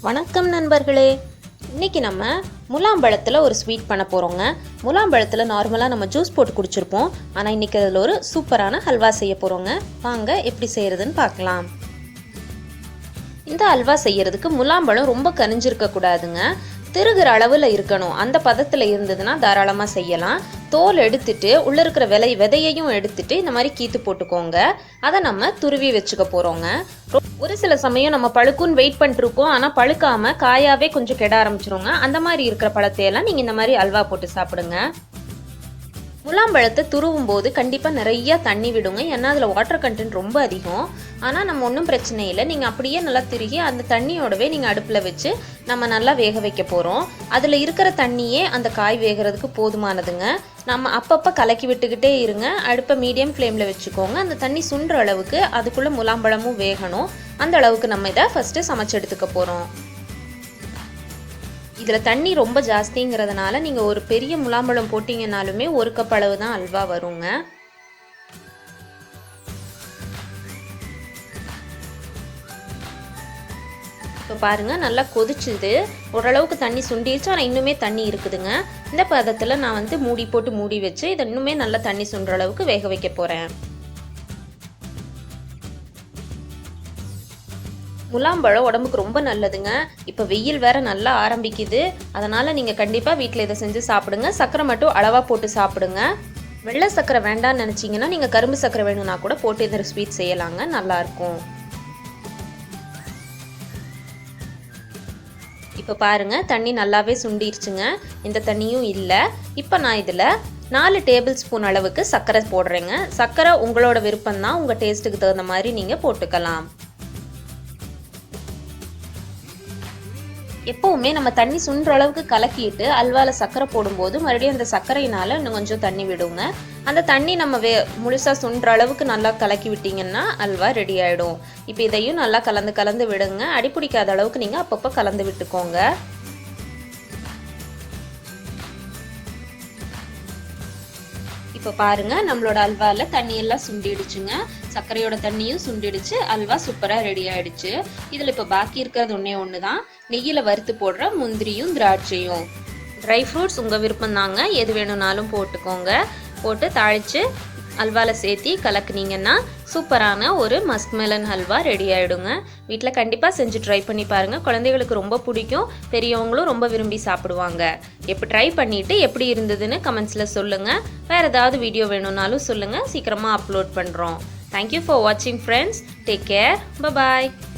வணக்கம் நண்பர்களே, இன்றைக்கி நம்ம முலாம்பழத்தில் ஒரு ஸ்வீட் பண்ண போகிறோங்க. முலாம்பழத்தில் நார்மலாக நம்ம ஜூஸ் போட்டு குடிச்சிருப்போம். ஆனால் இன்றைக்கி அதில் ஒரு சூப்பரான ஹல்வா செய்ய போகிறோங்க. வாங்க எப்படி செய்கிறதுன்னு பார்க்கலாம். இந்த ஹல்வா செய்கிறதுக்கு முலாம்பழம் ரொம்ப கனிஞ்சிருக்கக்கூடாதுங்க, திருகிற அளவில் இருக்கணும். அந்த பதத்தில் இருந்ததுன்னா தாராளமாக செய்யலாம். தோல் எடுத்துட்டு உள்ளே இருக்கிற விதையையும் எடுத்துட்டு இந்த மாதிரி கீத்து போட்டுக்கோங்க. அதை நம்ம துருவி வச்சுக்க போகிறோங்க. ஒரு சில சமயம் நம்ம பழுக்குன்னு வெயிட் பண்ணிட்டுருக்கோம், ஆனால் பழுக்காமல் காயாவே கொஞ்சம் கெட ஆரம்பிச்சிருங்க. அந்த மாதிரி இருக்கிற பழத்தையெல்லாம் நீங்கள் இந்த மாதிரி அல்வா போட்டு சாப்பிடுங்க. முலாம்பழத்தை துருவும் போது கண்டிப்பாக நிறையா தண்ணி விடுங்க, ஏன்னா அதில் வாட்டர் கண்டென்ட் ரொம்ப அதிகம். ஆனால் நம்ம ஒன்றும் பிரச்சனை இல்லை, நீங்கள் அப்படியே நல்லா திருகி அந்த தண்ணியோடவே நீங்கள் அடுப்பில் வச்சு நம்ம நல்லா வேக வைக்க போகிறோம். அதில் இருக்கிற தண்ணியே அந்த காய் வேகிறதுக்கு போதுமானதுங்க. நம்ம அப்பப்போ கலக்கி விட்டுக்கிட்டே இருங்க. அடுப்பை மீடியம் ஃப்ளேமில் வச்சுக்கோங்க. அந்த தண்ணி சுண்டுற அளவுக்கு அதுக்குள்ளே முலாம்பழமும் வேகணும். அந்த அளவுக்கு நம்ம இதை ஃபஸ்ட்டு சமைச்சு எடுத்துக்க போகிறோம். இதில் தண்ணி ரொம்ப ஜாஸ்திங்கிறதுனால நீங்கள் ஒரு பெரிய முலாம்பழம் போட்டிங்கனாலுமே 1 கப் அளவு தான் அல்வா வருங்க. இப்போ பாருங்கள், நல்லா கொதிச்சுது. ஓரளவுக்கு தண்ணி சுண்டிடுச்சு, ஆனால் இன்னுமே தண்ணி இருக்குதுங்க. இந்த பதத்தில் நான் மூடி போட்டு மூடி வச்சு இதை இன்னுமே நல்லா தண்ணி சுண்டுற அளவுக்கு வேக வைக்க போகிறேன். முலாம்பழம் உடம்புக்கு ரொம்ப நல்லதுங்க. இப்போ வெயில் வேற நல்லா ஆரம்பிக்குது, அதனால் நீங்கள் கண்டிப்பாக வீட்டில் இதை செஞ்சு சாப்பிடுங்க. சர்க்கரை மட்டும் அளவாக போட்டு சாப்பிடுங்க. வெள்ளை சர்க்கரை வேண்டான்னு நினச்சிங்கன்னா நீங்கள் கரும்பு சர்க்கரை வேணும்னா கூட போட்டு இந்த ஸ்வீட் செய்யலாங்க, நல்லாயிருக்கும். இப்போ பாருங்கள், தண்ணி நல்லாவே சுண்டிருச்சுங்க. இந்த தண்ணியும் இல்லை. இப்போ நான் இதில் 4 டேபிள் ஸ்பூன் அளவுக்கு சர்க்கரை போடுறேங்க. சர்க்கரை உங்களோட விருப்பம்தான், உங்கள் டேஸ்ட்டுக்கு தகுந்த மாதிரி நீங்கள் போட்டுக்கலாம். எப்போவுமே நம்ம தண்ணி சுண்டுற அளவுக்கு கலக்கிட்டு அல்வாவில் சர்க்கரை போடும்போது மறுபடியும் அந்த சர்க்கரையினால் இன்னும் கொஞ்சம் தண்ணி விடுங்க. அந்த தண்ணி நம்ம முழுசாக சுண்டுற அளவுக்கு நல்லா கலக்கி விட்டிங்கன்னா அல்வா ரெடி ஆகிடும். இப்போ இதையும் நல்லா கலந்து விடுங்க. அடிப்பிடிக்காத அளவுக்கு நீங்கள் அப்பப்போ கலந்து விட்டுக்கோங்க. இப்போ பாருங்கள், நம்மளோட அல்வாவில் தண்ணியெல்லாம் சுண்டிடுச்சுங்க. சர்க்கரையோட தண்ணியும் சுண்டிடுச்சு. அல்வா சூப்பராக ரெடி ஆகிடுச்சு. இதில் இப்போ பாக்கி இருக்கிறது ஒன்று தான், நெய்யில் வறுத்து போடுற முந்திரியும் திராட்சையும். ட்ரை ஃப்ரூட்ஸ் உங்கள் விருப்பம் தாங்க, எது வேணும்னாலும் போட்டுக்கோங்க. போட்டு தாளித்து அல்வாவில் சேர்த்தி கலக்குனீங்கன்னா சூப்பரான ஒரு மஸ்க்மெலன் ஹல்வா ரெடி ஆகிடுங்க. வீட்டில் கண்டிப்பாக செஞ்சு ட்ரை பண்ணி பாருங்கள். குழந்தைகளுக்கு ரொம்ப பிடிக்கும், பெரியவங்களும் ரொம்ப விரும்பி சாப்பிடுவாங்க. எப்போ ட்ரை பண்ணிவிட்டு எப்படி இருந்ததுன்னு கமெண்ட்ஸில் சொல்லுங்கள். வேறு ஏதாவது வீடியோ வேணும்னாலும் சொல்லுங்கள், சீக்கிரமாக அப்லோட் பண்ணுறோம். Thank you for watching friends. Take care. Bye bye.